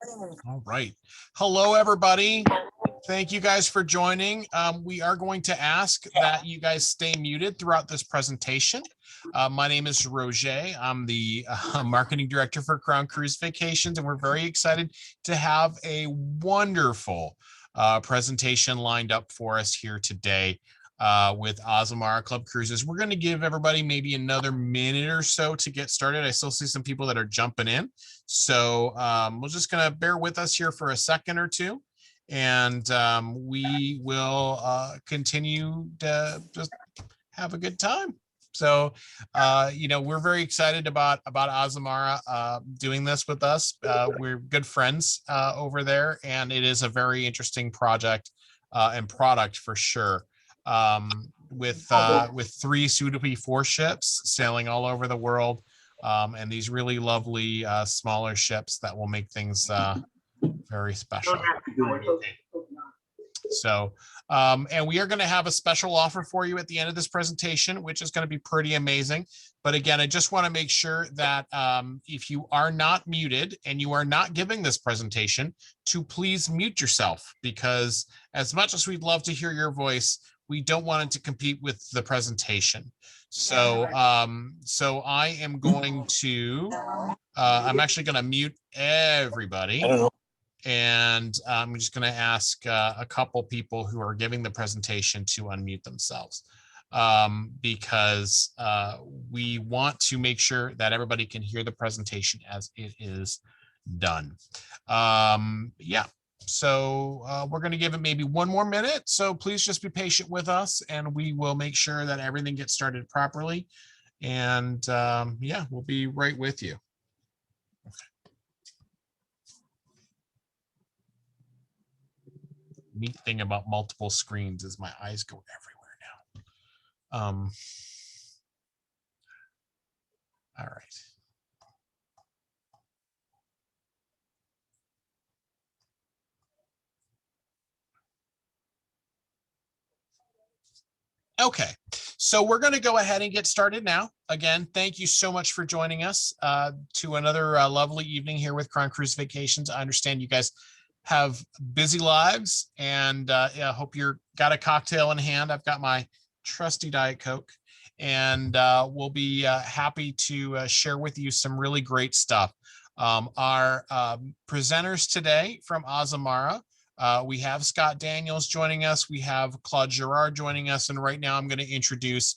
All right. Hello, everybody. Thank you guys for joining. We are going to ask that you guys stay muted throughout this presentation. My name is Roger. I'm the marketing director for Crown Cruise Vacations, and we're very excited to have a wonderful presentation lined up for us here today with Azamara Club Cruises. We're going to give everybody maybe another minute or so to get started. I still see some people that are jumping in. So we're just going to bear with us here for a second or two. And we will continue to just have a good time. So, we're very excited about Azamara doing this with us. We're good friends over there, and it is a very interesting project and product for sure. With 3 soon-to-be 4 ships sailing all over the world, and these really lovely smaller ships that will make things very special. So, and we are going to have a special offer for you at the end of this presentation, which is going to be pretty amazing. But again, I just want to make sure that if you are not muted and you are not giving this presentation, to please mute yourself, because as much as we'd love to hear your voice, we don't want it to compete with the presentation. So, so I am going to, I'm actually going to mute everybody. And I'm just going to ask a couple people who are giving the presentation to unmute themselves, because we want to make sure that everybody can hear the presentation as it is done. So we're going to give it maybe 1 more minute. So please just be patient with us, and we will make sure that everything gets started properly. And we'll be right with you. Neat thing about multiple screens is my eyes go everywhere now. All right. Okay, so we're going to go ahead and get started now. Again, thank you so much for joining us to another lovely evening here with Crown Cruise Vacations. I understand you guys have busy lives, and I hope you're got a cocktail in hand. I've got my trusty Diet Coke, and we'll be happy to share with you some really great stuff. Our presenters today from Azamara, we have Scott Daniels joining us. We have Claude Gerard joining us. And right now I'm going to introduce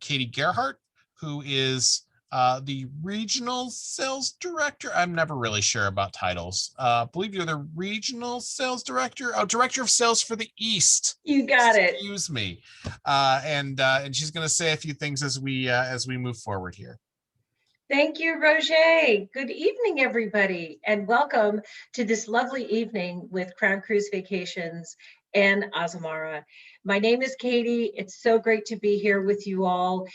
Katie Gerhardt, who is the regional sales director. I'm never really sure about titles. I believe you're the regional sales director. Oh, director of sales for the East. You got it. Excuse me. And she's going to say a few things as we move forward here. Thank you, Roger. Good evening, everybody, and welcome to this lovely evening with Crown Cruise Vacations and Azamara. My name is Katie. It's so great to be here with you all.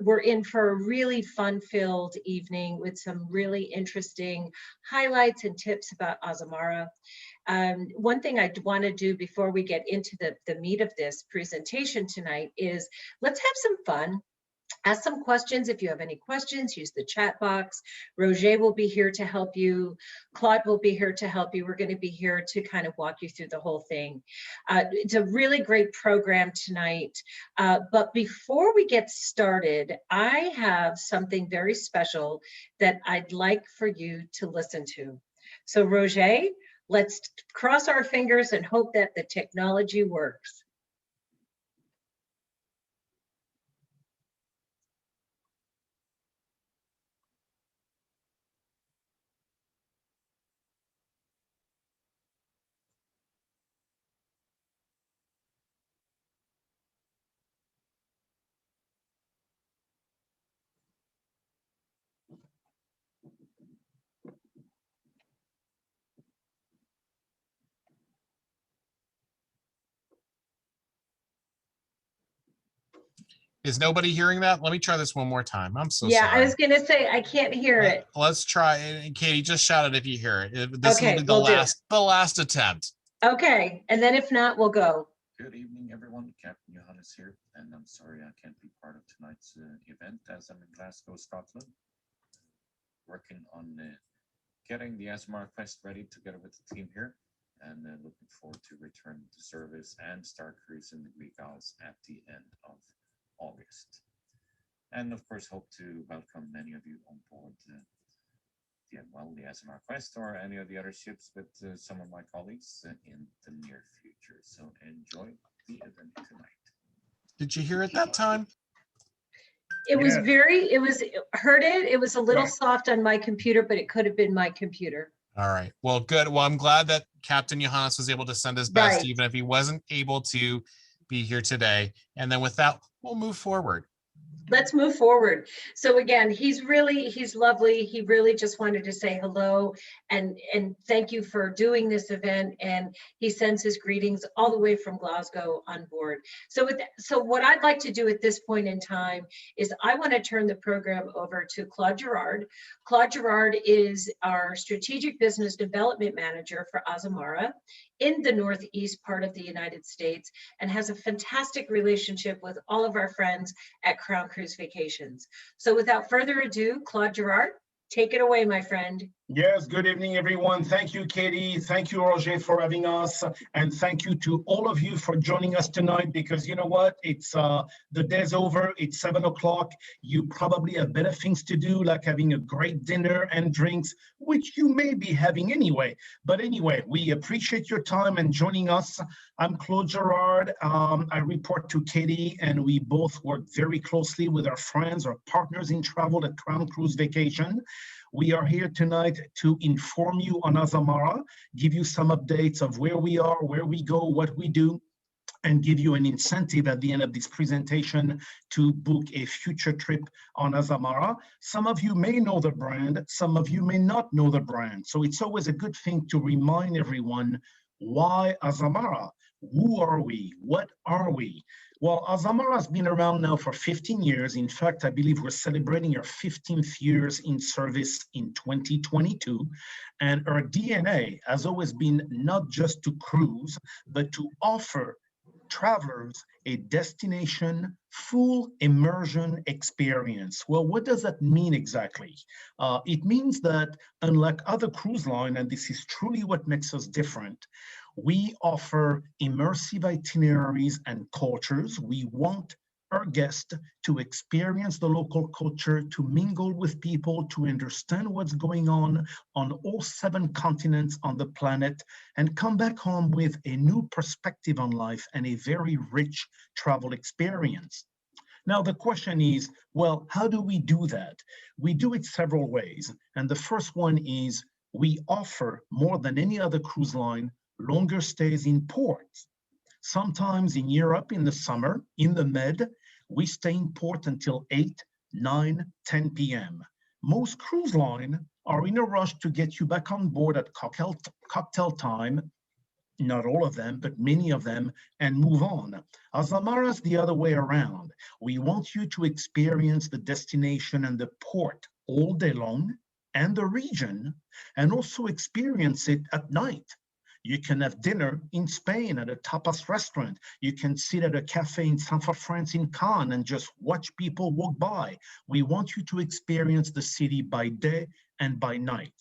We're in for a really fun-filled evening with some really interesting highlights and tips about Azamara. One thing I want to do before we get into the meat of this presentation tonight is let's have some fun. Ask some questions. If you have any questions, use the chat box. Roger will be here to help you. Claude will be here to help you. We're going to be here to kind of walk you through the whole thing. It's a really great program tonight. But before we get started, I have something very special that I'd like for you to listen to. So Roger, let's cross our fingers and hope that the technology works. Is nobody hearing that? Let me try this one more time. I'm so sorry. Yeah, I was going to say, I can't hear it. Let's try it. Katie, just shout it if you hear it. This Okay, will be the last attempt. Okay, and then if not, we'll go. Good evening, everyone. Captain Johannes here, and I'm sorry I can't be part of tonight's event as I'm in Glasgow, Scotland, working on getting the Azamara Quest ready together with the team here, and looking forward to return to service and start cruising the Greek Isles at the end of August. And of course, hope to welcome many of you on board the Azamara Quest or any of the other ships with some of my colleagues in the near future. So enjoy the event tonight. Did you hear it that time? It was Yeah. heard it. It was a little Yeah. soft on my computer, but it could have been my computer. All right. Well, good. Well, I'm glad that Captain Johannes was able to send his best, Right. even if he wasn't able to be here today. And then with that, we'll move forward. Let's move forward. So again, he's lovely. He really just wanted to say hello and thank you for doing this event. And he sends his greetings all the way from Glasgow on board. So what I'd like to do at this point in time is I want to turn the program over to Claude Gerard. Claude Gerard is our Strategic Business Development Manager for Azamara in the Northeast part of the United States, and has a fantastic relationship with all of our friends at Crown Cruise Vacations. So without further ado, Claude Gerard, take it away, my friend. Yes, good evening, everyone. Thank you, Katie. Thank you, Roger, for having us. And thank you to all of you for joining us tonight, because you know what? It's the day's over. It's 7 o'clock. You probably have better things to do, like having a great dinner and drinks, which you may be having anyway. But anyway, we appreciate your time and joining us. I'm Claude Gerard. I report to Katie, and we both work very closely with our friends, our partners in travel at Crown Cruise Vacation. We are here tonight to inform you on Azamara, give you some updates of where we are, where we go, what we do, and give you an incentive at the end of this presentation to book a future trip on Azamara. Some of you may know the brand, some of you may not know the brand. So it's always a good thing to remind everyone, why Azamara? Who are we? What are we? Well, Azamara has been around now for 15 years. In fact, I believe we're celebrating our 15th years in service in 2022. And our DNA has always been not just to cruise, but to offer travelers a destination full immersion experience. Well, what does that mean exactly? It means that unlike other cruise line, and this is truly what makes us different, we offer immersive itineraries and cultures. We want our guests to experience the local culture, to mingle with people, to understand what's going on all 7 continents on the planet, and come back home with a new perspective on life and a very rich travel experience. Now, the question is, well, how do we do that? We do it several ways. And the first one is we offer, more than any other cruise line, longer stays in ports. Sometimes in Europe in the summer, in the Med, we stay in port until 8, 9, 10 p.m. Most cruise lines are in a rush to get you back on board at cocktail time, not all of them, but many of them, and move on. Azamara is the other way around. We want you to experience the destination and the port all day long, and the region, and also experience it at night. You can have dinner in Spain at a tapas restaurant. You can sit at a cafe in south of France in Cannes and just watch people walk by. We want you to experience the city by day and by night.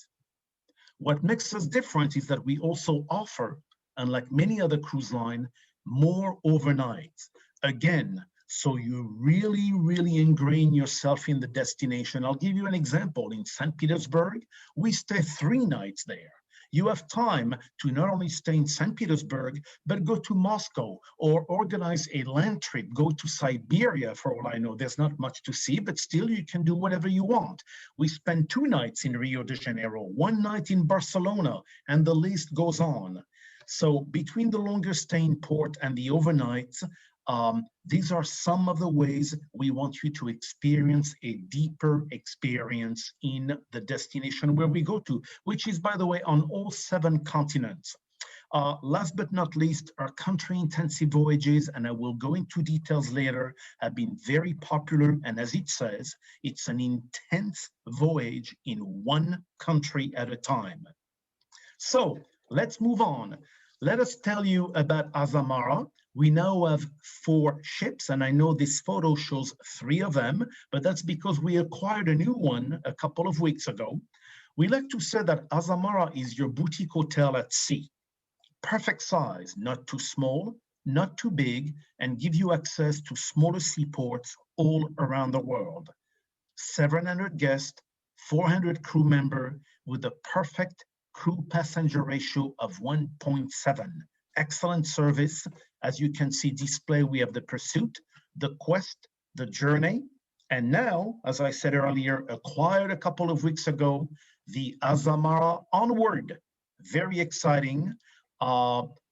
What makes us different is that we also offer, unlike many other cruise lines, more overnights. Again, so you really ingrain yourself in the destination. I'll give you an example. In St. Petersburg, we stay 3 nights there. You have time to not only stay in St. Petersburg, but go to Moscow or organize a land trip, go to Siberia. For all I know, there's not much to see, but still you can do whatever you want. We spend 2 nights in Rio de Janeiro, 1 night in Barcelona, and the list goes on. So between the longer stay in port and the overnights, these are some of the ways we want you to experience a deeper experience in the destination where we go to, which is, by the way, on all 7 continents. Last but not least, our country-intensive voyages, and I will go into details later, have been very popular. And as it says, it's an intense voyage in 1 country at a time. So let's move on. Let us tell you about Azamara. We now have 4 ships, and I know this photo shows 3 of them, but that's because we acquired a new one a couple of weeks ago. We like to say that Azamara is your boutique hotel at sea. Perfect size, not too small, not too big, and give you access to smaller seaports all around the world. 700 guests, 400 crew members with a perfect crew passenger ratio of 1.7. Excellent service. As you can see display, we have the Pursuit, the Quest, the Journey, and now, as I said earlier, acquired a couple of weeks ago, the Azamara Onward. Very exciting.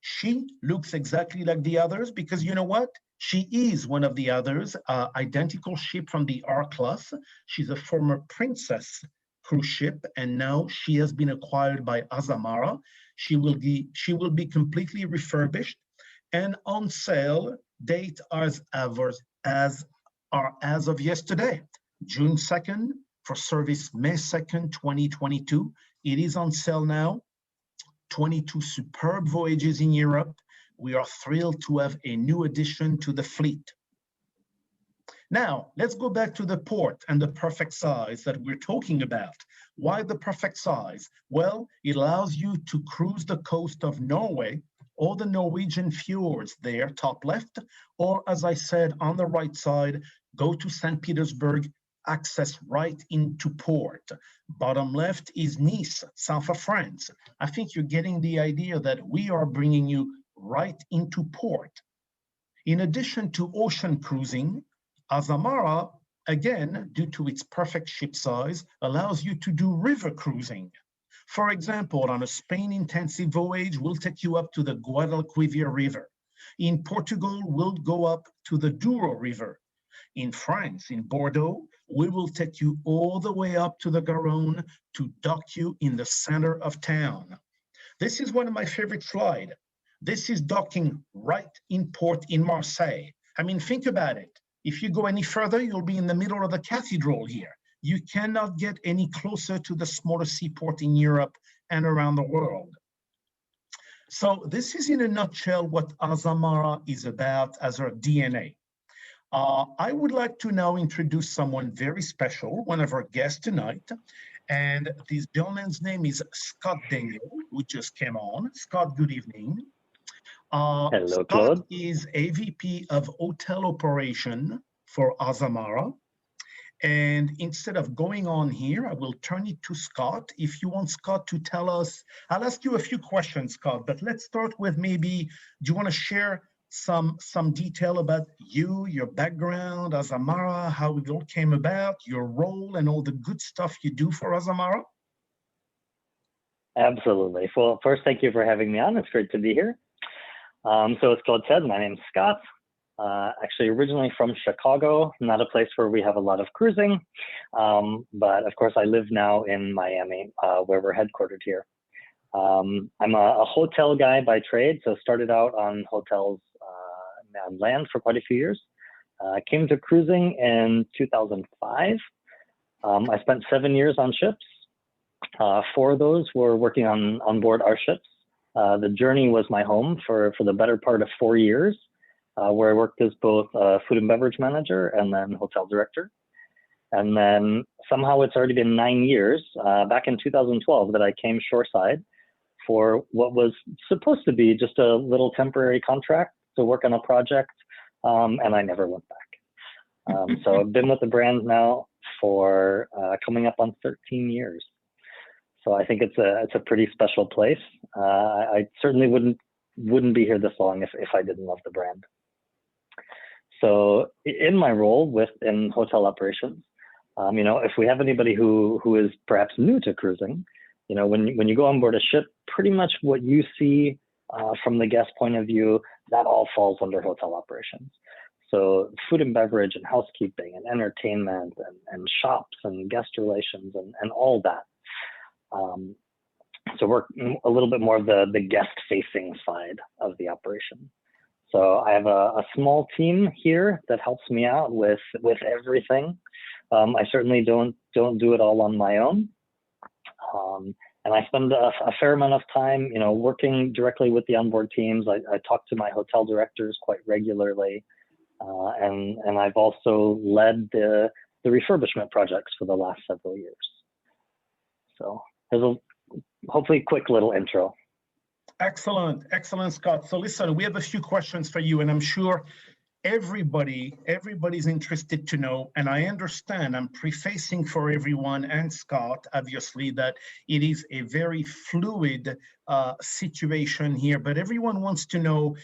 She looks exactly like the others because you know what? She is one of the others, identical ship from the R-Class. She's a former Princess cruise ship, and now she has been acquired by Azamara. She will be completely refurbished and on sale. Date as of yesterday, June 2nd, for service May 2nd, 2022. It is on sale now. 22 superb voyages in Europe. We are thrilled to have a new addition to the fleet. Now, let's go back to the port and the perfect size that we're talking about. Why the perfect size? Well, it allows you to cruise the coast of Norway or the Norwegian fjords there, top left, or as I said, on the right side, go to St. Petersburg, access right into port. Bottom left is Nice, south of France. I think you're getting the idea that we are bringing you right into port. In addition to ocean cruising, Azamara, again, due to its perfect ship size, allows you to do river cruising. For example, on a Spain-intensive voyage, we'll take you up to the Guadalquivir River. In Portugal, we'll go up to the Douro River. In France, in Bordeaux, we will take you all the way up to the Garonne to dock you in the center of town. This is one of my favorite slides. This is docking right in port in Marseille. I mean, think about it. If you go any further, you'll be in the middle of the cathedral here. You cannot get any closer to the smaller seaport in Europe and around the world. So this is in a nutshell what Azamara is about as her DNA. I would like to now introduce someone very special, one of our guests tonight. And this gentleman's name is Scott Daniel, who just came on. Scott, good evening. Hello, Scott Claude. is AVP of Hotel Operation for Azamara. And instead of going on here, I will turn it to Scott. If you want Scott to tell us, I'll ask you a few questions, Scott, but let's start with maybe, do you want to share some detail about you, your background, Azamara, how it all came about, your role, and all the good stuff you do for Azamara? Absolutely. Well, first, thank you for having me on. It's great to be here. So as Claude said, my name's Scott. Actually originally from Chicago, not a place where we have a lot of cruising, but of course I live now in Miami, where we're headquartered here. I'm a hotel guy by trade, so started out on hotels on land for quite a few years. Came to cruising in 2005. I spent 7 years on ships. 4 of those were working on board our ships. The Journey was my home for the better part of 4 years. Where I worked as both a food and beverage manager and then hotel director. And then somehow it's already been 9 years, back in 2012, that I came shoreside for what was supposed to be just a little temporary contract to work on a project, and I never went back. So I've been with the brand now for coming up on 13 years. So I think it's a pretty special place. I certainly wouldn't be here this long if I didn't love the brand. So in my role in hotel operations, if we have anybody who is perhaps new to cruising, when you go on board a ship, pretty much what you see from the guest point of view, that all falls under hotel operations. So food and beverage and housekeeping and entertainment and shops and guest relations and all that. So we're a little bit more of the guest-facing side of the operation. So I have a small team here that helps me out with everything. I certainly don't do it all on my own. And I spend a fair amount of time, working directly with the onboard teams. I talk to my hotel directors quite regularly. And I've also led the refurbishment projects for the last several years. So there's a hopefully quick little intro. Excellent, excellent, Scott. So listen, we have a few questions for you, and I'm sure everybody's interested to know, and I understand, I'm prefacing for everyone and Scott, obviously, that it is a very fluid situation here, but everyone wants to know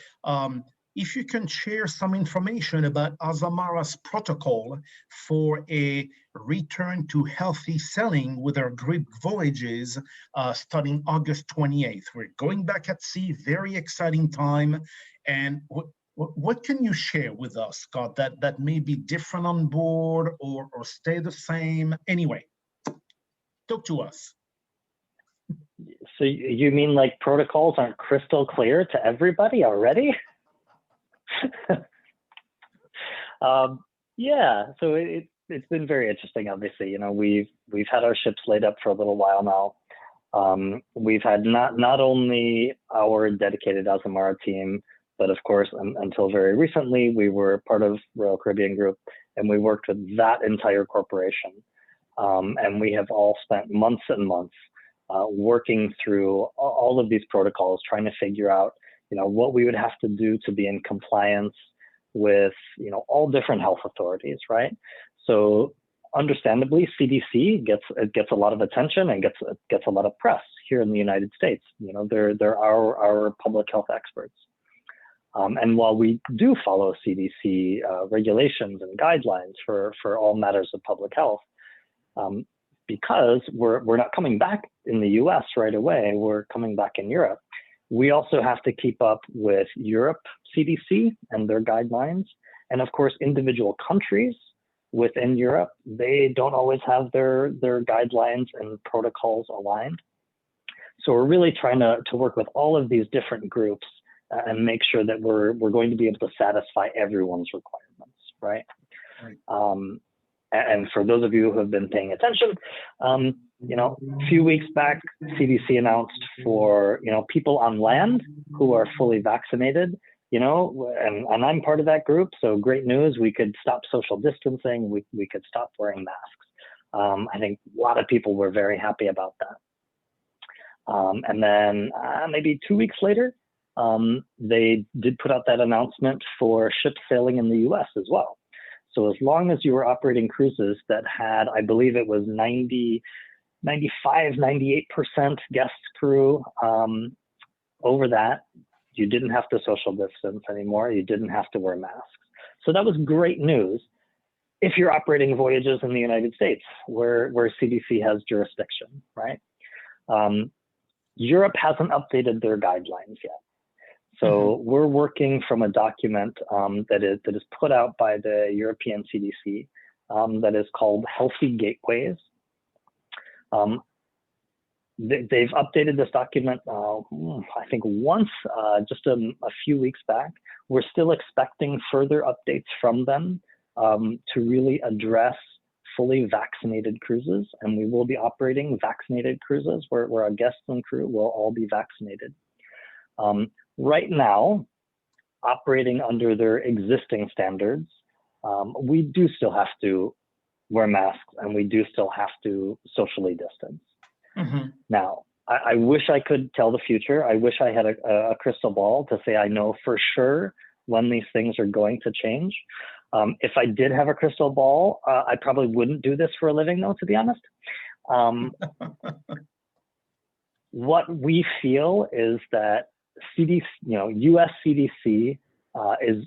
if you can share some information about Azamara's protocol for a return to healthy sailing with our Greek voyages starting August 28th. We're going back at sea, very exciting time. And what can you share with us, Scott, that may be different on board or stay the same? Anyway, talk to us. So you mean like protocols aren't crystal clear to everybody already? Yeah, so it's been very interesting. Obviously, you know, we've had our ships laid up for a little while now. We've had not only our dedicated Azamara team, but of course, until very recently, we were part of Royal Caribbean Group, and we worked with that entire corporation. And we have all spent months and months working through all of these protocols, trying to figure out, you know, what we would have to do to be in compliance with, you know, all different health authorities, right? So understandably, CDC gets a lot of attention and gets a lot of press here in the United States. You know, they're our public health experts. And while we do follow CDC regulations and guidelines for all matters of public health, because we're not coming back in the US right away, we're coming back in Europe. We also have to keep up with Europe CDC and their guidelines. And of course, individual countries within Europe, they don't always have their guidelines and protocols aligned. So we're really trying to work with all of these different groups and make sure that we're going to be able to satisfy everyone's requirements, right? And for those of you who have been paying attention, you know, a few weeks back, CDC announced for, you know, people on land who are fully vaccinated, you know, and I'm part of that group. So great news, we could stop social distancing, we could stop wearing masks. I think a lot of people were very happy about that. And then maybe 2 weeks later, they did put out that announcement for ships sailing in the US as well. So as long as you were operating cruises that had, I believe it was 98% guest crew, over that, you didn't have to social distance anymore. You didn't have to wear masks. So that was great news if you're operating voyages in the United States where CDC has jurisdiction, right? Europe hasn't updated their guidelines yet. So we're working from a document that is put out by the European CDC that is called Healthy Gateways. They've updated this document, I think once, just a few weeks back. We're still expecting further updates from them to really address fully vaccinated cruises, and we will be operating vaccinated cruises where our guests and crew will all be vaccinated. Right now, operating under their existing standards, we do still have to wear masks and we do still have to socially distance. Now, I wish I could tell the future. I wish I had a crystal ball to say I know for sure when these things are going to change. If I did have a crystal ball, I probably wouldn't do this for a living, though, to be honest. What we feel is that CDC, you know, US CDC is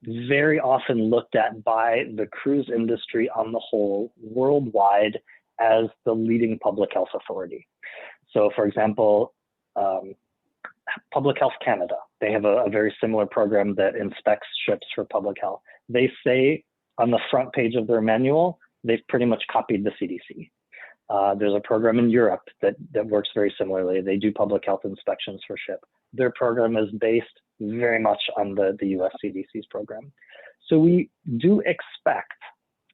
very often looked at by the cruise industry on the whole worldwide as the leading public health authority. So for example, Public Health Canada, they have a very similar program that inspects ships for public health. They say on the front page of their manual, they've pretty much copied the CDC. There's a program in Europe that works very similarly. They do public health inspections for ship. Their program is based very much on the US CDC's program. So we do expect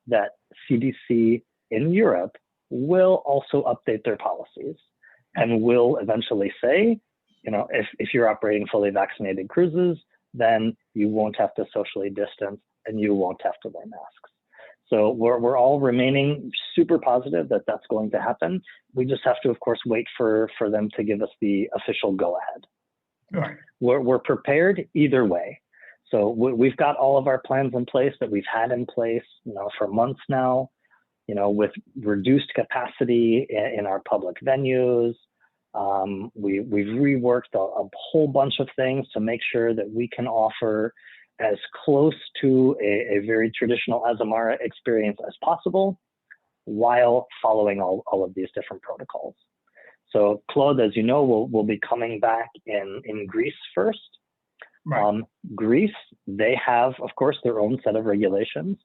that CDC in Europe will also update their policies and will eventually say, you know, if you're operating fully vaccinated cruises, then you won't have to socially distance and you won't have to wear masks. So we're all remaining super positive that that's going to happen. We just have to, of course, wait for them to give us the official go-ahead. Right. We're prepared either way. So we've got all of our plans in place that we've had in place, for months now, with reduced capacity in our public venues. We've reworked a whole bunch of things to make sure that we can offer as close to a very traditional Azamara experience as possible while following all of these different protocols. So Claude, as you know, will be coming back in Greece first. Right. Greece, they have, of course, their own set of regulations.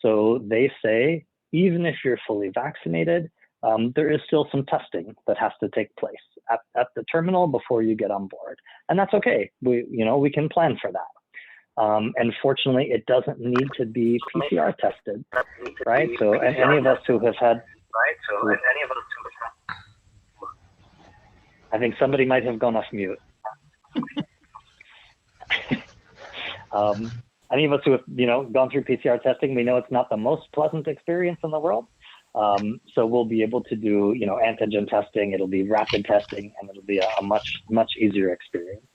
So they say, even if you're fully vaccinated, there is still some testing that has to take place at the terminal before you get on board. And that's okay. We can plan for that. And fortunately, it doesn't need to be PCR tested, right? So any of us who have had, I think somebody might have gone off mute. Any of us who have, gone through PCR testing, we know it's not the most pleasant experience in the world. So we'll be able to do, antigen testing. It'll be rapid testing, and it'll be a much, much easier experience.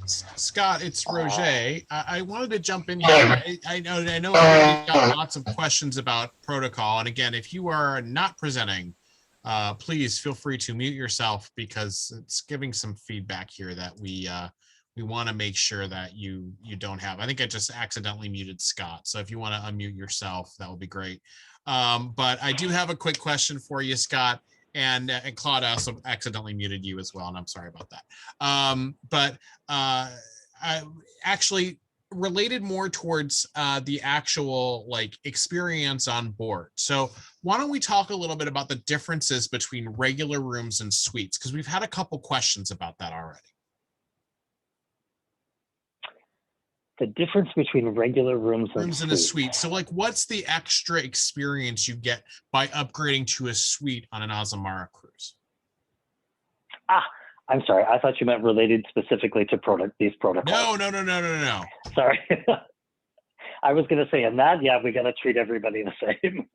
Scott, it's Roger. I wanted to jump in here. I know everybody's got lots of questions about protocol. And again, if you are not presenting, please feel free to mute yourself, because it's giving some feedback here that we want to make sure that you don't have. I think I just accidentally muted Scott. So if you want to unmute yourself, that would be great. But I do have a quick question for you, Scott. And Claude also accidentally muted you as well, and I'm sorry about that. But I actually related more towards the actual experience on board. So why don't we talk a little bit about the differences between regular rooms and suites? Because we've had a couple questions about that already. The difference between regular rooms and a suite. So what's the extra experience you get by upgrading to a suite on an Azamara cruise? I'm sorry. I thought you meant related specifically to these protocols. No. Sorry. I was going to say, in that, yeah, we got to treat everybody the same.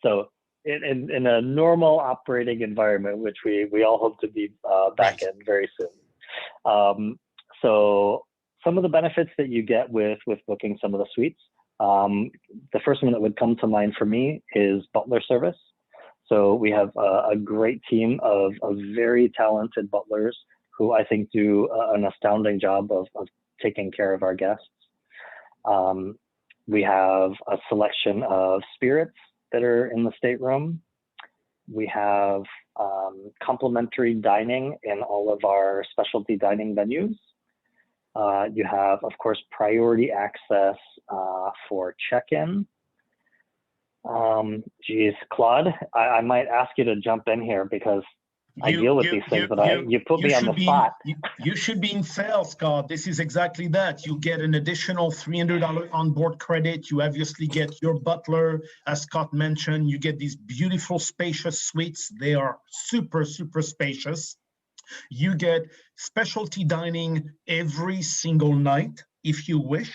So in a normal operating environment, which we all hope to be back in very soon. So some of the benefits that you get with booking some of the suites, the first one that would come to mind for me is Butler Service. So we have a great team of very talented butlers who I think do an astounding job of taking care of our guests. We have a selection of spirits that are in the stateroom. We have complimentary dining in all of our specialty dining venues. You have, of course, priority access for check-in. Claude, I might ask you to jump in here because I deal with these things, but you put me on the spot. You should be in sales, Scott. This is exactly that. You get an additional $300 onboard credit. You obviously get your butler, as Scott mentioned. You get these beautiful, spacious suites. They are super, super spacious. You get specialty dining every single night, if you wish.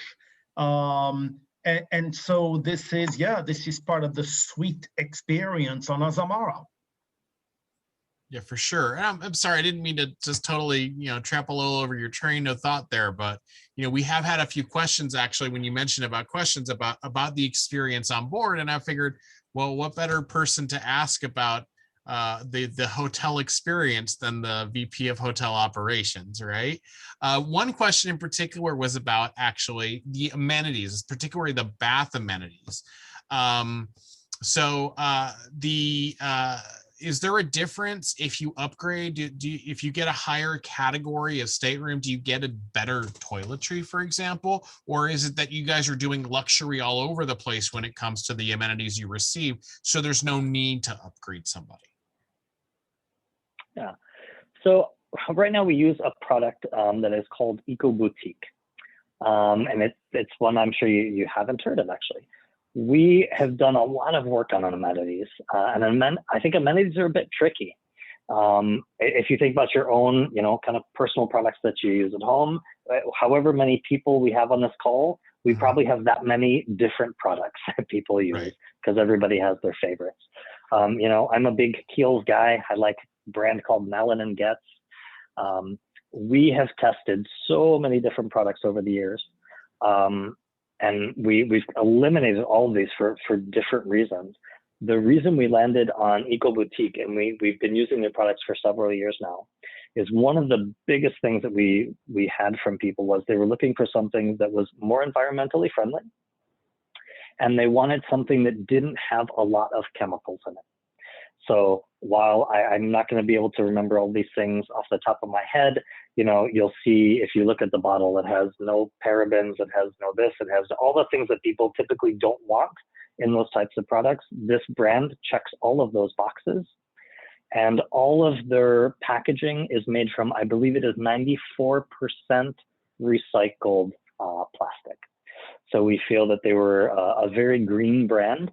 And so this is part of the suite experience on Azamara. Yeah, for sure. And I'm sorry, I didn't mean to just totally, trample all over your train of thought there, but we have had a few questions actually when you mentioned about questions about the experience on board, and I figured, well, what better person to ask about the hotel experience than the VP of Hotel Operations, right? One question in particular was about actually the amenities, particularly the bath amenities. Is there a difference if you upgrade? If you get a higher category of stateroom, do you get a better toiletry, for example? Or is it that you guys are doing luxury all over the place when it comes to the amenities you receive, so there's no need to upgrade somebody? Yeah. So right now we use a product that is called Eco Boutique. And it's one I'm sure you haven't heard of, actually. We have done a lot of work on amenities, and I think amenities are a bit tricky. If you think about your own, kind of personal products that you use at home, however many people we have on this call, we Mhm. probably have that many different products that people use Right. because everybody has their favorites. You know, I'm a big Kiehl's guy. I like a brand called Melon and Getz. We have tested so many different products over the years. And we've eliminated all of these for different reasons. The reason we landed on Eco Boutique, and we've been using their products for several years now, is one of the biggest things that we had from people was they were looking for something that was more environmentally friendly, and they wanted something that didn't have a lot of chemicals in it. So while I'm not going to be able to remember all these things off the top of my head, you know, you'll see if you look at the bottle, it has no parabens, it has no this, it has all the things that people typically don't want in those types of products. This brand checks all of those boxes, and all of their packaging is made from, I believe it is 94% recycled plastic. So we feel that they were a very green brand.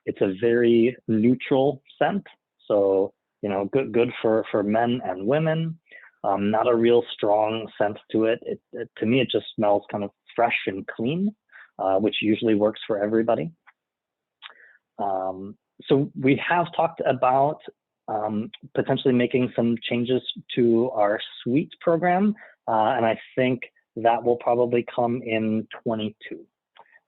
It's a very neutral scent. So, you know, good for men and women. Not a real strong scent to it. To me, it just smells kind of fresh and clean, which usually works for everybody. So we have talked about potentially making some changes to our suite program. And I think that will probably come in 22.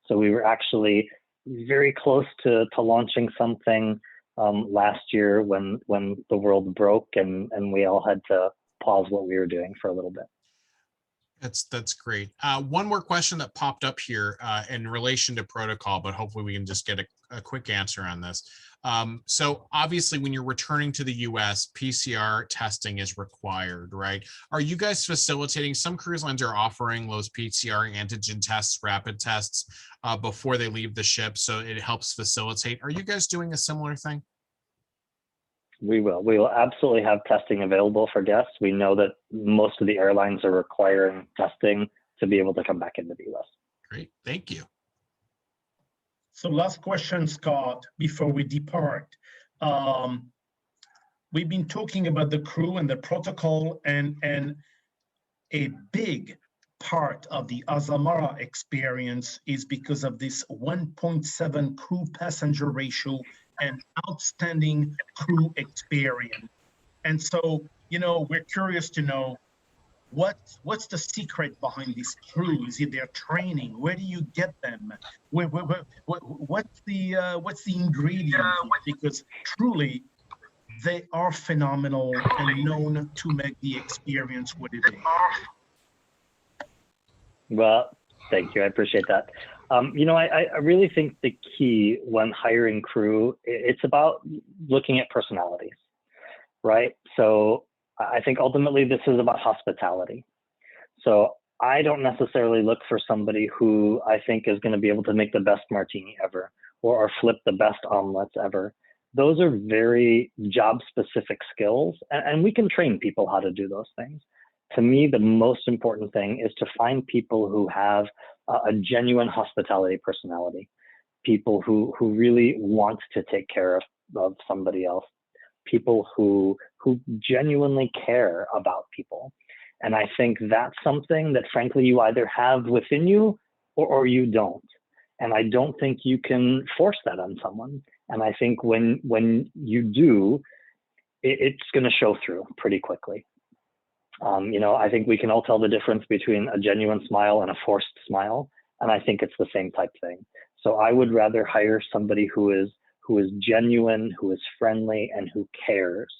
So we were actually very close to launching something last year when the world broke and we all had to pause what we were doing for a little bit. That's great. One more question that popped up here in relation to protocol, but hopefully we can just get a quick answer on this. So obviously when you're returning to the US, PCR testing is required, right? Are you guys facilitating, some cruise lines are offering those PCR antigen tests, rapid tests before they leave the ship, so it helps facilitate. Are you guys doing a similar thing? We will absolutely have testing available for guests. We know that most of the airlines are requiring testing to be able to come back into the US. Great, thank you. So last question, Scott, before we depart. We've been talking about the crew and the protocol, and a big part of the Azamara experience is because of this 1.7 crew passenger ratio and outstanding crew experience. And so, you know, we're curious to know what's the secret behind this crew? Is it their training? Where do you get them? What's the ingredient? Because truly, they are phenomenal and known to make the experience what it is. Well, thank you. I appreciate that. You know, I really think the key when hiring crew, it's about looking at personalities, right? So I think ultimately this is about hospitality. So I don't necessarily look for somebody who I think is going to be able to make the best martini ever or flip the best omelets ever. Those are very job-specific skills, and we can train people how to do those things. To me, the most important thing is to find people who have a genuine hospitality personality, people who really want to take care of somebody else, people who genuinely care about people. And I think that's something that, frankly, you either have within you or you don't. And I don't think you can force that on someone. And I think when you do, it's going to show through pretty quickly. You know, I think we can all tell the difference between a genuine smile and a forced smile. And I think it's the same type thing. So I would rather hire somebody who is genuine, who is friendly, and who cares.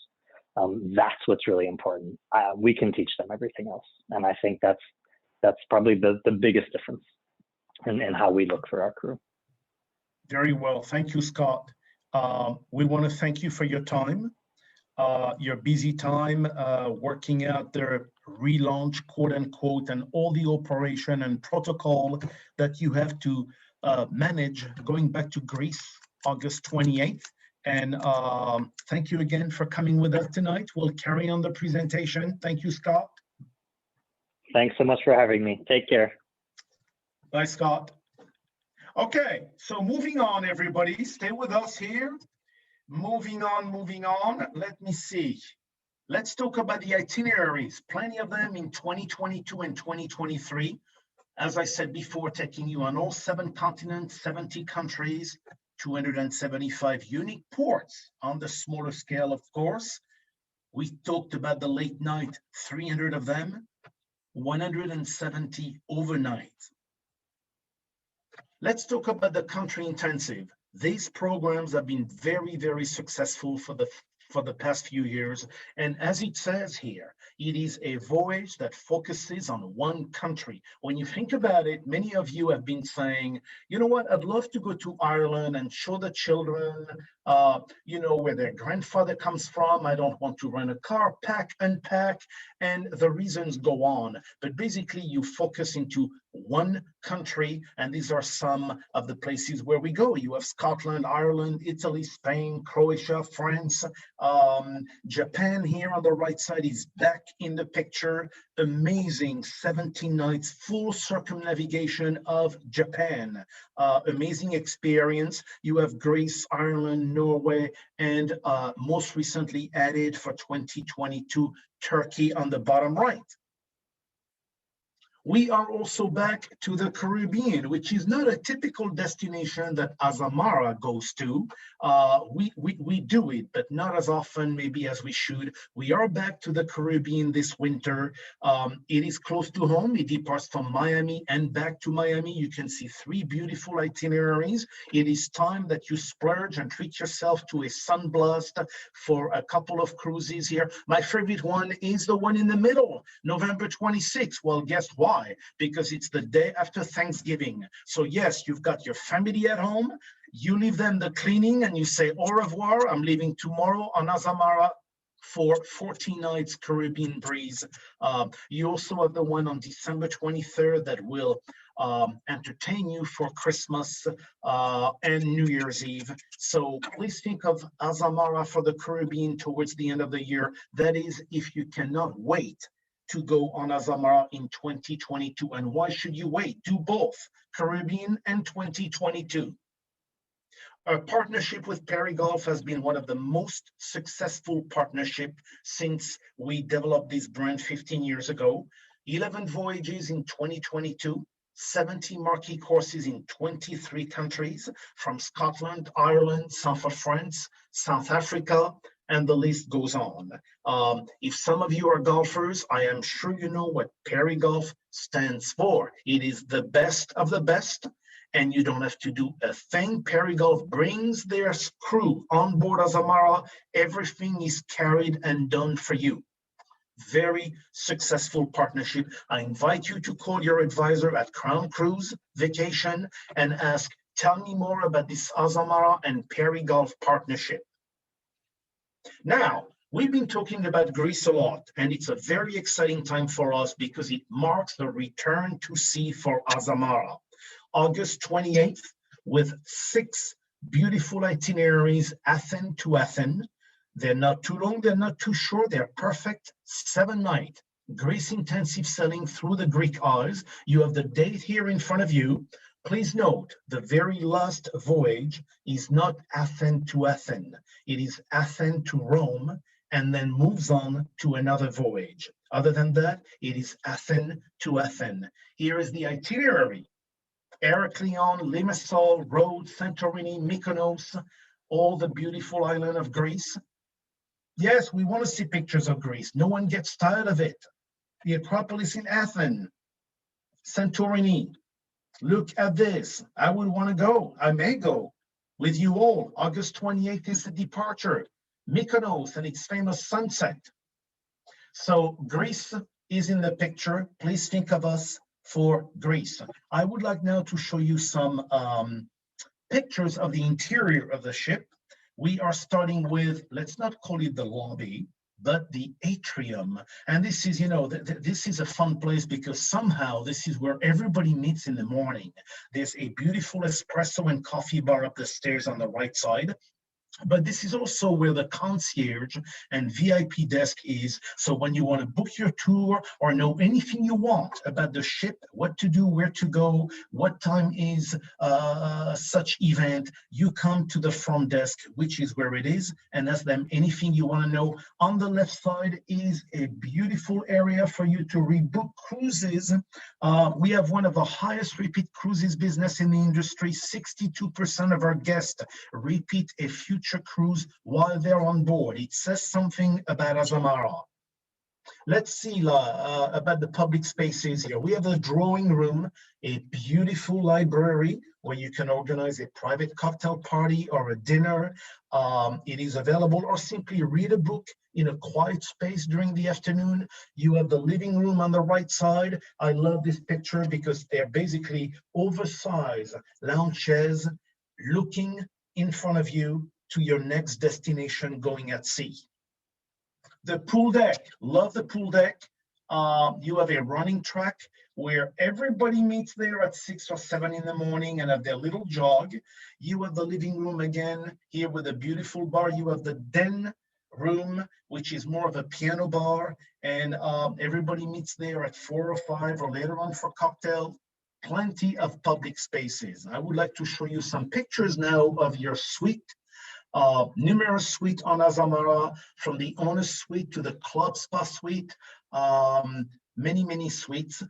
That's what's really important. We can teach them everything else. And I think that's probably the biggest difference in how we look for our crew. Very well. Thank you, Scott. We want to thank you for your time. Your busy time working out the relaunch, quote unquote, and all the operation and protocol that you have to manage going back to Greece, August 28th. And thank you again for coming with us tonight. We'll carry on the presentation. Thank you, Scott. Thanks so much for having me. Take care. Bye, Scott. Okay, so moving on, everybody. Stay with us here. Moving on. Let me see. Let's talk about the itineraries. Plenty of them in 2022 and 2023. As I said before, taking you on all 7 continents, 70 countries, 275 unique ports on the smaller scale, of course. We talked about the late night, 300 of them, 170 overnight. Let's talk about the country intensive. These programs have been very, very successful for the past few years. And as it says here, it is a voyage that focuses on one country. When you think about it, many of you have been saying, you know what, I'd love to go to Ireland and show the children, where their grandfather comes from. I don't want to rent a car, pack, unpack, and the reasons go on. But basically, you focus into one country, and these are some of the places where we go. You have Scotland, Ireland, Italy, Spain, Croatia, France, Japan here on the right side is back in the picture. Amazing 17 nights, full circumnavigation of Japan. Amazing experience. You have Greece, Ireland, Norway, and most recently added for 2022, Turkey on the bottom right. We are also back to the Caribbean, which is not a typical destination that Azamara goes to. We do it, but not as often maybe as we should. We are back to the Caribbean this winter. It is close to home. It departs from Miami and back to Miami. You can see 3 beautiful itineraries. It is time that you splurge and treat yourself to a sunblast for a couple of cruises here. My favorite one is the one in the middle, November 26th. Well, guess what? Why? Because it's the day after Thanksgiving. So yes, you've got your family at home. You leave them the cleaning and you say, au revoir. I'm leaving tomorrow on Azamara for 14 nights Caribbean breeze. You also have the one on December 23rd that will entertain you for Christmas and New Year's Eve. So please think of Azamara for the Caribbean towards the end of the year. That is, if you cannot wait to go on Azamara in 2022. And why should you wait? Do both, Caribbean and 2022. Our partnership with Perigolf has been one of the most successful partnerships since we developed this brand 15 years ago. 11 voyages in 2022, 70 marquee courses in 23 countries, from Scotland, Ireland, south of France, South Africa, and the list goes on. If some of you are golfers, I am sure you know what Perigolf stands for. It is the best of the best, and you don't have to do a thing. Perigolf brings their crew on board Azamara. Everything is carried and done for you. Very successful partnership. I invite you to call your advisor at Crown Cruise Vacation and ask, tell me more about this Azamara and Perigolf partnership. Now, we've been talking about Greece a lot, and it's a very exciting time for us because it marks the return to sea for Azamara. August 28th, with 6 beautiful itineraries, Athens to Athens. They're not too long, they're not too short, they're perfect. 7-night Greece intensive sailing through the Greek Isles. You have the date here in front of you. Please note, the very last voyage is not Athens to Athens. It is Athens to Rome, and then moves on to another voyage. Other than that, it is Athens to Athens. Here is the itinerary. Heraklion, Limassol, Rhodes, Santorini, Mykonos, all the beautiful island of Greece. Yes, we want to see pictures of Greece. No one gets tired of it. The Acropolis in Athens, Santorini. Look at this. I would want to go. I may go with you all. August 28th is the departure. Mykonos and its famous sunset. So Greece is in the picture. Please think of us for Greece. I would like now to show you some pictures of the interior of the ship. We are starting with, let's not call it the lobby, but the atrium. And this is, this is a fun place because somehow this is where everybody meets in the morning. There's a beautiful espresso and coffee bar up the stairs on the right side. But this is also where the concierge and VIP desk is. So when you want to book your tour or know anything you want about the ship, what to do, where to go, what time is such event, you come to the front desk, which is where it is, and ask them anything you want to know. On the left side is a beautiful area for you to rebook cruises. We have one of the highest repeat cruises business in the industry. 62% of our guests repeat a future cruise while they're on board. It says something about Azamara. Let's see about the public spaces here. We have a drawing room, a beautiful library where you can organize a private cocktail party or a dinner. It is available, or simply read a book in a quiet space during the afternoon. You have the living room on the right side. I love this picture because they're basically oversized lounge chairs looking in front of you to your next destination going at sea. The pool deck, love the pool deck. You have a running track where everybody meets there at 6 or 7 in the morning and have their little jog. You have the living room again here with a beautiful bar. You have the den room, which is more of a piano bar, and everybody meets there at 4 or 5 or later on for cocktail. Plenty of public spaces. I would like to show you some pictures now of your suite. Numerous suite on Azamara, from the owner suite to the club spa suite, many suites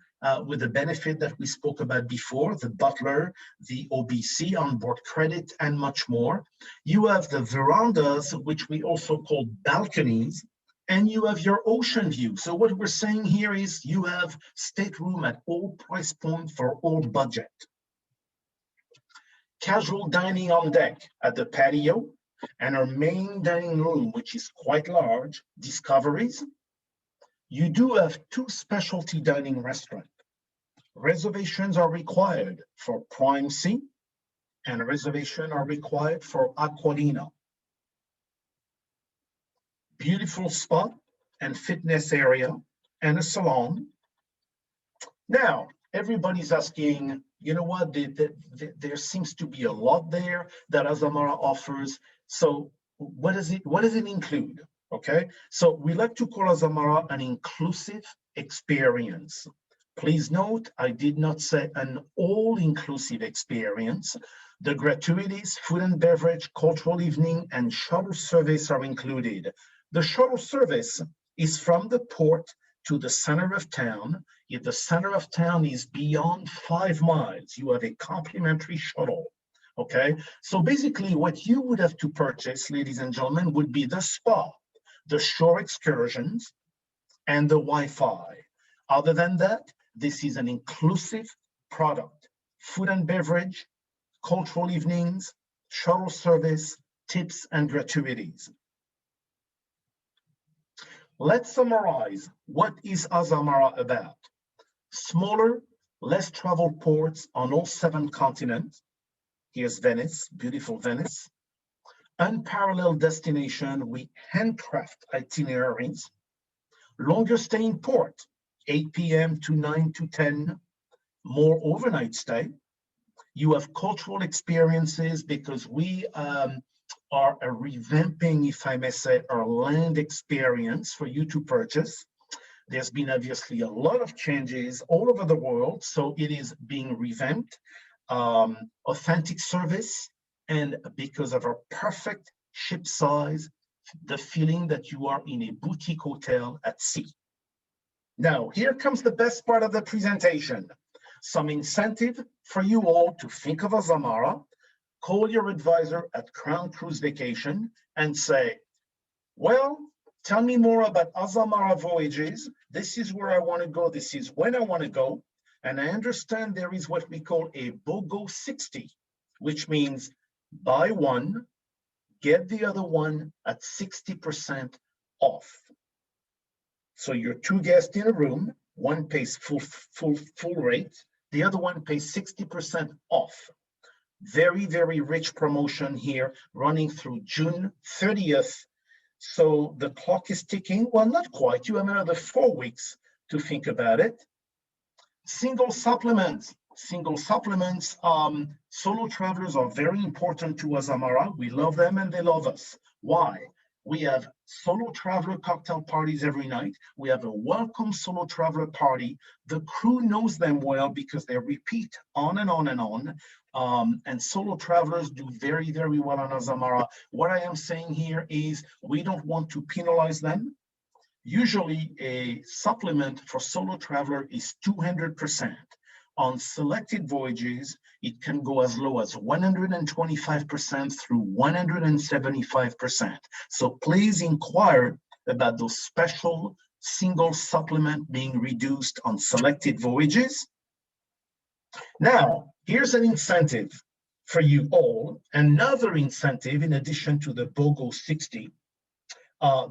with the benefit that we spoke about before, the Butler, the OBC onboard credit, and much more. You have the verandas, which we also call balconies, and you have your ocean view. So what we're saying here is you have stateroom at all price point for all budget. Casual dining on deck at the patio, and our main dining room, which is quite large, Discoveries. You do have 2 specialty dining restaurants. Reservations are required for Prime Sea, and reservations are required for Aqualina. Beautiful spa and fitness area and a salon. Now, everybody's asking, you know what, there seems to be a lot there that Azamara offers. So what does it include? Okay, so we like to call Azamara an inclusive experience. Please note, I did not say an all-inclusive experience. The gratuities, food and beverage, cultural evening, and shuttle service are included. The shuttle service is from the port to the center of town. If the center of town is beyond 5 miles, you have a complimentary shuttle. Okay, so basically what you would have to purchase, ladies and gentlemen, would be the spa, the shore excursions, and the Wi-Fi. Other than that, this is an inclusive product. Food and beverage, cultural evenings, shuttle service, tips, and gratuities. Let's summarize what is Azamara about. Smaller, less traveled ports on all 7 continents. Here's Venice, beautiful Venice. Unparalleled destination, we handcraft itineraries. Longer stay in port, 8 p.m. to 9 to 10, more overnight stay. You have cultural experiences because we are revamping, if I may say, our land experience for you to purchase. There's been obviously a lot of changes all over the world, so it is being revamped. Authentic service, and because of our perfect ship size, the feeling that you are in a boutique hotel at sea. Now, here comes the best part of the presentation. Some incentive for you all to think of Azamara. Call your advisor at Crown Cruise Vacation and say, well, tell me more about Azamara voyages. This is where I want to go. This is when I want to go. And I understand there is what we call a BOGO 60, which means buy one, get the other one at 60% off. So you're 2 guests in a room, one pays full rate, the other one pays 60% off. Very, very rich promotion here running through June 30th. So the clock is ticking. Well, not quite. You have another 4 weeks to think about it. Single supplements, single supplements. Solo travelers are very important to Azamara. We love them and they love us. Why? We have solo traveler cocktail parties every night. We have a welcome solo traveler party. The crew knows them well because they repeat on and on and on. And solo travelers do very, very well on Azamara. What I am saying here is we don't want to penalize them. Usually a supplement for solo traveler is 200%. On selected voyages, it can go as low as 125% through 175%. So please inquire about those special single supplement being reduced on selected voyages. Now, here's an incentive for you all. Another incentive in addition to the BOGO 60.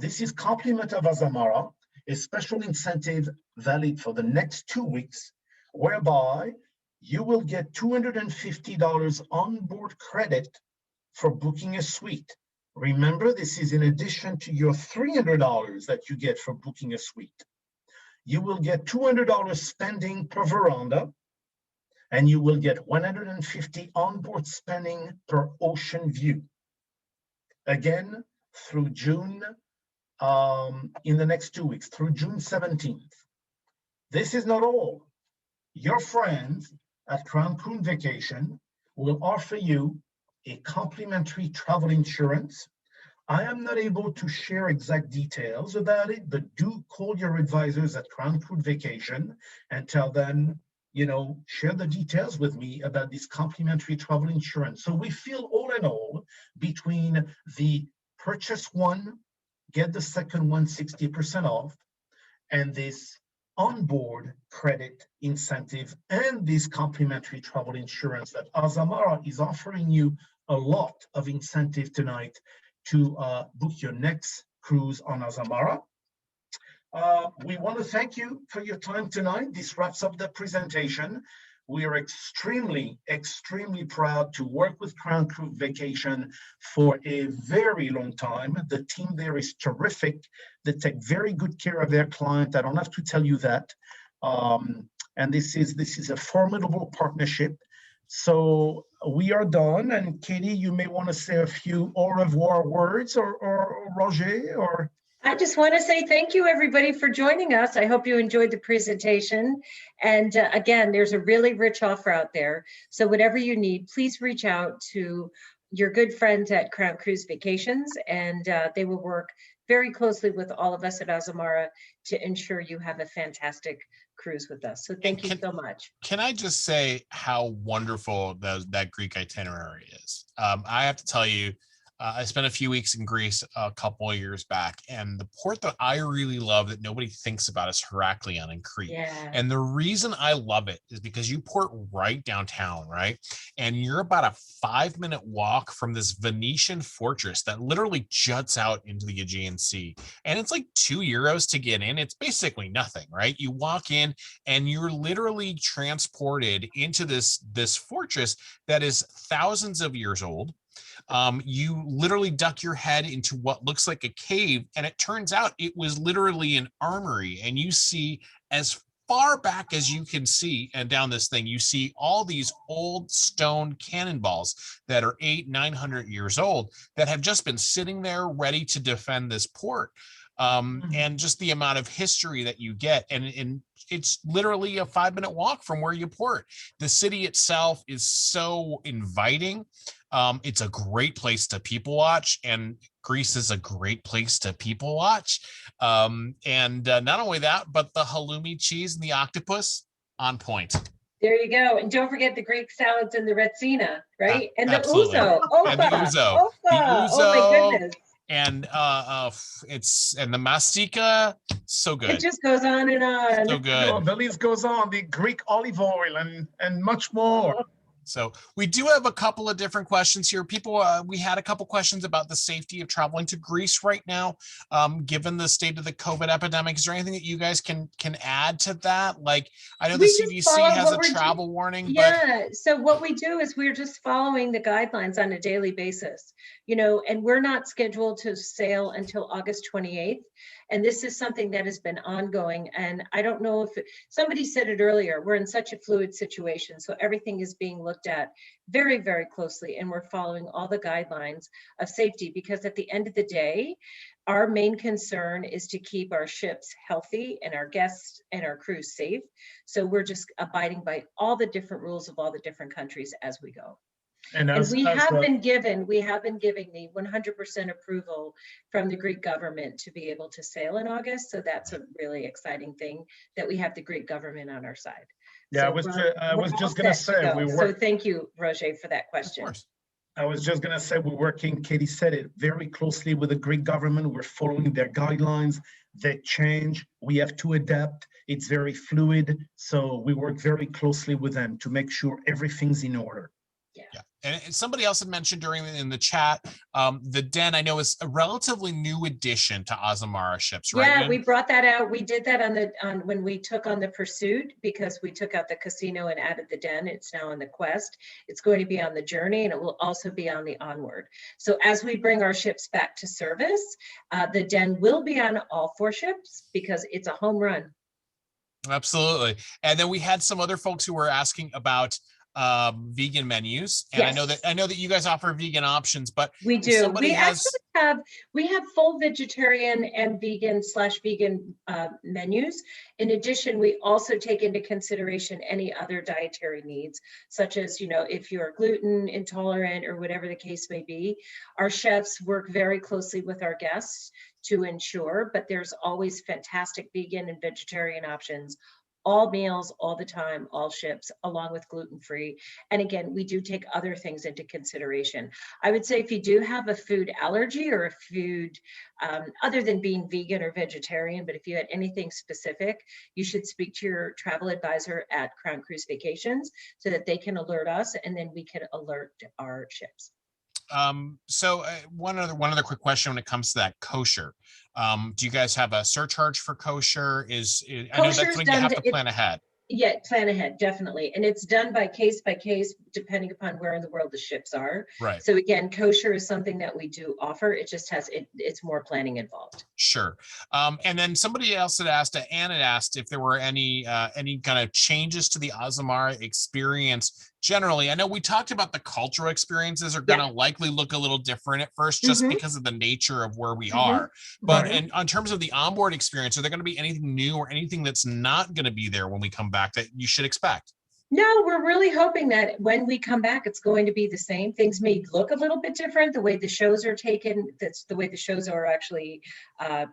This is Compliment of Azamara, a special incentive valid for the next 2 weeks, whereby you will get $250 onboard credit for booking a suite. Remember, this is in addition to your $300 that you get for booking a suite. You will get $200 spending per veranda, and you will get $150 onboard spending per ocean view. Again, through June, in the next 2 weeks, through June 17th. This is not all. Your friends at Crown Cruise Vacation will offer you a complimentary travel insurance. I am not able to share exact details about it, but do call your advisors at Crown Cruise Vacation and tell them, share the details with me about this complimentary travel insurance. So we feel all in all, between the purchase one, get the second one 60% off, and this onboard credit incentive and this complimentary travel insurance that Azamara is offering you a lot of incentive tonight to book your next cruise on Azamara. We want to thank you for your time tonight. This wraps up the presentation. We are extremely, extremely proud to work with Crown Cruise Vacation for a very long time. The team there is terrific. They take very good care of their client. I don't have to tell you that. And this is a formidable partnership. So we are done. And Katie, you may want to say a few au revoir words, or Roger, or... I just want to say thank you, everybody, for joining us. I hope you enjoyed the presentation. And again, there's a really rich offer out there. So whatever you need, please reach out to your good friends at Crown Cruise Vacations, and they will work very closely with all of us at Azamara to ensure you have a fantastic cruise with us. So thank you so much. Can I just say how wonderful that Greek itinerary is? I have to tell you, I spent a few weeks in Greece a couple of years back, and the port that I really love that nobody thinks about is Heraklion in Crete. Yeah. And the reason I love it is because you port right downtown, right? And you're about a 5-minute walk from this Venetian fortress that literally juts out into the Aegean Sea. And it's like €2 to get in. It's basically nothing, right? You walk in and you're literally transported into this fortress that is thousands of years old. You literally duck your head into what looks like a cave, and it turns out it was literally an armory. And you see, as far back as you can see, and down this thing, you see all these old stone cannonballs that are 800-900 years old that have just been sitting there ready to defend this port. And just the amount of history that you get, and it's literally a 5-minute walk from where you port. The city itself is so inviting. It's a great place to people watch, and Greece is a great place to people watch. And not only that, but the halloumi cheese and the octopus, on point. There you go. And don't forget the Greek salads and the retsina, right? And the Absolutely. ouzo. And the ouzo. Opa. The ouzo. Oh my goodness. And and the mastika, so good. It just goes on and on. So good. Oh, the list goes on. The Greek olive oil and much more. So we do have a couple of different questions here. People, we had a couple questions about the safety of traveling to Greece right now, given the state of the COVID epidemic. Is there anything that you guys can add to that? Like, I know the CDC has a travel warning. Yeah, so what we do is we're just following the guidelines on a daily basis, and we're not scheduled to sail until August 28th. And this is something that has been ongoing. And I don't know if somebody said it earlier, we're in such a fluid situation. So everything is being looked at very, very closely. And we're following all the guidelines of safety, because at the end of the day, our main concern is to keep our ships healthy and our guests and our crews safe. So we're just abiding by all the different rules of all the different countries as we go. And And as, we as have the- been giving the 100% approval from the Greek government to be able to sail in August. So that's a really exciting thing, that we have the Greek government on our side. Yeah, So I was we're just all gonna set to say, go. we So work, thank you, Roger, for that Of question. course. I was just gonna say, we're working, Katie said it, very closely with the Greek government. We're following their guidelines. They change, we have to adapt. It's very fluid. So we work very closely with them to make sure everything's in order. Yeah, and somebody else had mentioned in the chat, the Den, I know, is a relatively new addition to Azamara ships, right? Yeah, Yen? we brought that out. We did that on when we took on the Pursuit, because we took out the Casino and added the Den. It's now on the Quest. It's going to be on the Journey, and it will also be on the Onward. So as we bring our ships back to service, the Den will be on all 4 ships, because it's a home run. Absolutely. And then we had some other folks who were asking about vegan menus, and Yes. I know that you guys offer vegan options, but We if do. somebody We has actually have full vegetarian and vegan/vegan menus. In addition, we also take into consideration any other dietary needs, such as, if you're gluten intolerant or whatever the case may be. Our chefs work very closely with our guests to ensure, but there's always fantastic vegan and vegetarian options, all meals, all the time, all ships, along with gluten-free. And again, we do take other things into consideration. I would say if you do have a food allergy or a food, other than being vegan or vegetarian, but if you had anything specific, you should speak to your travel advisor at Crown Cruise Vacations so that they can alert us, and then we can alert our ships. So one other quick question when it comes to that kosher. Do you guys have a surcharge for kosher? I know that's Kosher's something you done have to- to plan ahead. Yeah, plan ahead, definitely. And it's done by case, depending upon where in the world the ships are. Right. So again, kosher is something that we do offer. It just it's more planning involved. Sure. And then somebody else had asked, Ann had asked if there were any kind of changes to the Azamara experience generally. I know we talked about the cultural experiences are going to likely look a little different at first, just because of the nature of where we are. But in terms of the onboard experience, are there going to be anything new or anything that's not going to be there when we come back that you should expect? No, we're really hoping that when we come back, it's going to be the same. Things may look a little bit different. The way the shows are taken, that's the way the shows are actually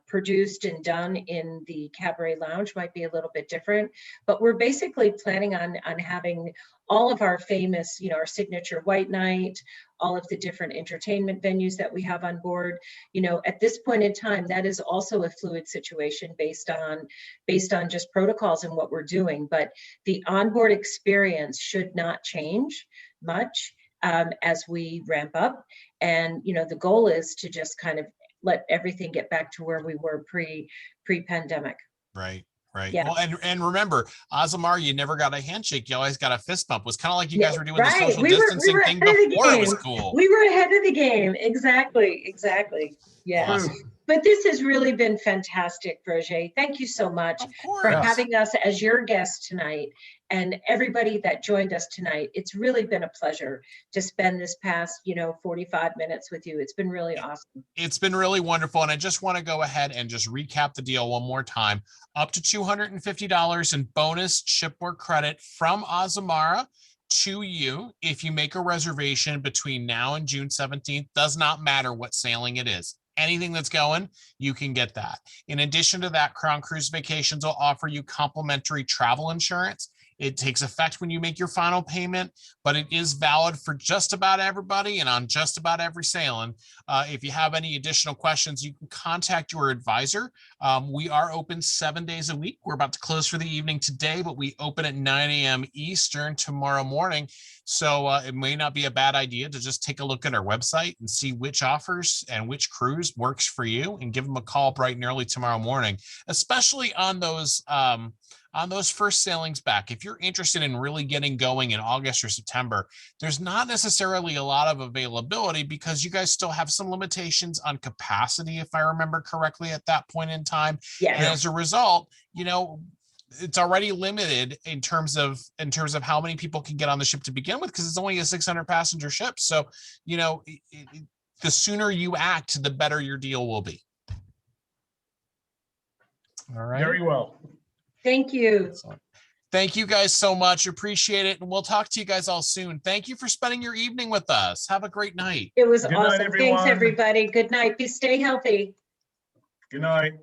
produced and done in the Cabaret Lounge might be a little bit different. But we're basically planning on having all of our famous, our signature White Night, all of the different entertainment venues that we have on board. At this point in time, that is also a fluid situation based on just protocols and what we're doing. But the onboard experience should not change much as we ramp up. And, the goal is to just kind of let everything get back to where we were pre-pandemic. Right. Right. Yeah. Well, and remember, Azamara, you never got a handshake. You always got a fist bump. It was kind of like you guys were doing the social distancing thing before. It was cool. We were ahead of the game. Exactly. Yeah. Awesome. But this has really been fantastic, Roger. Thank you so much for having us as your guest tonight, and everybody that joined us tonight. It's really been a pleasure to spend this past, 45 minutes with you. It's been really awesome. It's been really wonderful. And I just want to go ahead and just recap the deal one more time. Up to $250 in bonus shipboard credit from Azamara to you if you make a reservation between now and June 17th. Does not matter what sailing it is. Anything that's going, you can get that. In addition to that, Crown Cruise Vacations will offer you complimentary travel insurance. It takes effect when you make your final payment, but it is valid for just about everybody and on just about every sailing. If you have any additional questions, you can contact your advisor. We are open 7 days a week. We're about to close for the evening today, but we open at 9 a.m. Eastern tomorrow morning. So it may not be a bad idea to just take a look at our website and see which offers and which cruise works for you, and give them a call bright and early tomorrow morning, especially on those on those first sailings back, if you're interested in really getting going in August or September, there's not necessarily a lot of availability because you guys still have some limitations on capacity, if I remember correctly, at that point in time. And Yes. as a result, it's already limited in terms of how many people can get on the ship to begin with, because it's only a 600 passenger ship. So, the sooner you act, the better your deal will be. All right. Very well. Thank you. Excellent. Thank you guys so much. Appreciate it. And we'll talk to you guys all soon. Thank you for spending your evening with us. Have a great night. It was Good night, awesome. Thanks, everyone. everybody. Good night. Stay healthy. Good night.